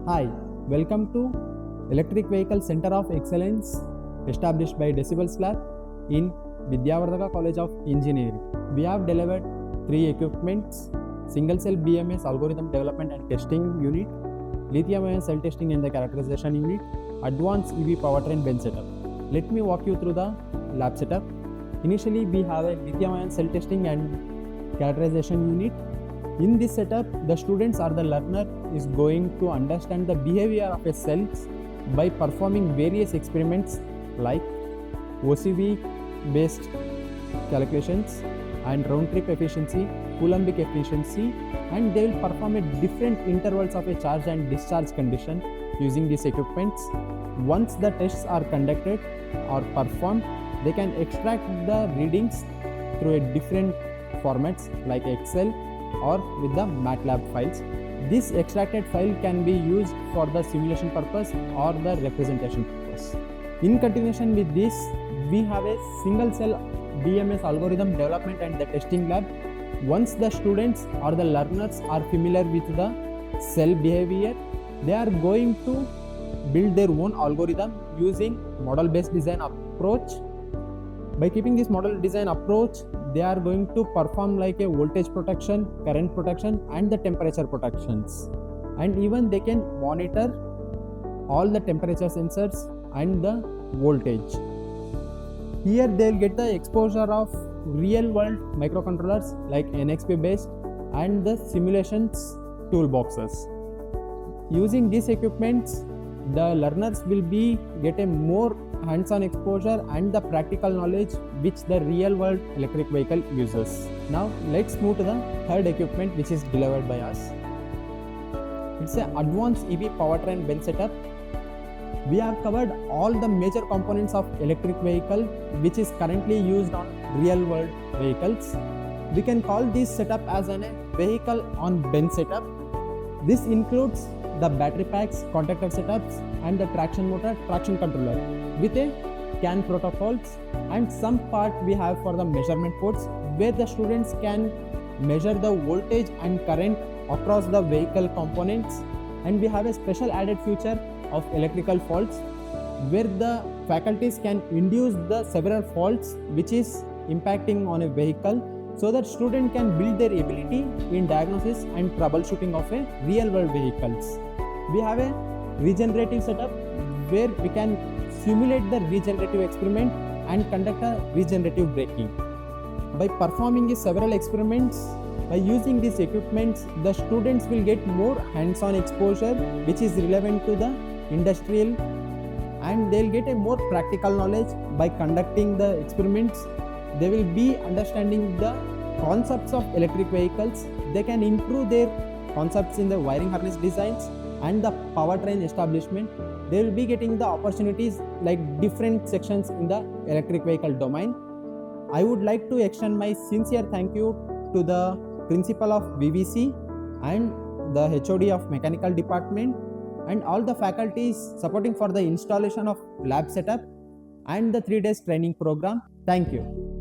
Hi, welcome to Electric Vehicle Center of Excellence established by Decibels Lab in Vidyavardhaka College of Engineering. We have delivered 3 equipments: single cell BMS algorithm development and testing unit, lithium-ion cell testing and the characterization unit, advanced EV powertrain bench setup. Let me walk you through the lab setup. Initially, we have a lithium-ion cell testing and characterization unit. In this setup, the students or the learner is going to understand the behavior of a cells by performing various experiments like OCV-based calculations and round-trip efficiency, Coulombic efficiency, and they will perform at different intervals of a charge and discharge condition using these equipments. Once the tests are conducted or performed, they can extract the readings through a different formats like Excel or with the MATLAB files. This extracted file can be used for the simulation purpose or the representation purpose. In continuation with this, we have a single cell BMS algorithm development and the testing lab. Once the students or the learners are familiar with the cell behavior, they are going to build their own algorithm using model-based design approach. By keeping this model design approach, they are going to perform like a voltage protection, current protection and the temperature protections. And even they can monitor all the temperature sensors and the voltage. Here they will get the exposure of real world microcontrollers like NXP-based and the simulations toolboxes. Using these equipments, the learners will get a more hands-on exposure and the practical knowledge which the real-world electric vehicle uses. Now let's move to the third equipment which is delivered by us. It's an advanced EV powertrain bench setup. We have covered all the major components of electric vehicle which is currently used on real-world vehicles. We can call this setup as a vehicle on bench setup. This includes the battery packs, contactor setups and the traction motor, traction controller with a CAN protocols, and some part we have for the measurement ports where the students can measure the voltage and current across the vehicle components. And we have a special added feature of electrical faults where the faculties can induce the several faults which is impacting on a vehicle, so that student can build their ability in diagnosis and troubleshooting of a real world vehicles. We have a regenerative setup where we can simulate the regenerative experiment and conduct a regenerative braking. By performing several experiments, by using these equipments, the students will get more hands-on exposure which is relevant to the industrial, and they will get a more practical knowledge. By conducting the experiments, they will be understanding the concepts of electric vehicles. They can improve their concepts in the wiring harness designs and the powertrain establishment. They will be getting the opportunities like different sections in the electric vehicle domain. I would like to extend my sincere thank you to the principal of VVCE and the HOD of mechanical department and all the faculties supporting for the installation of lab setup and the 3 days training program. Thank you.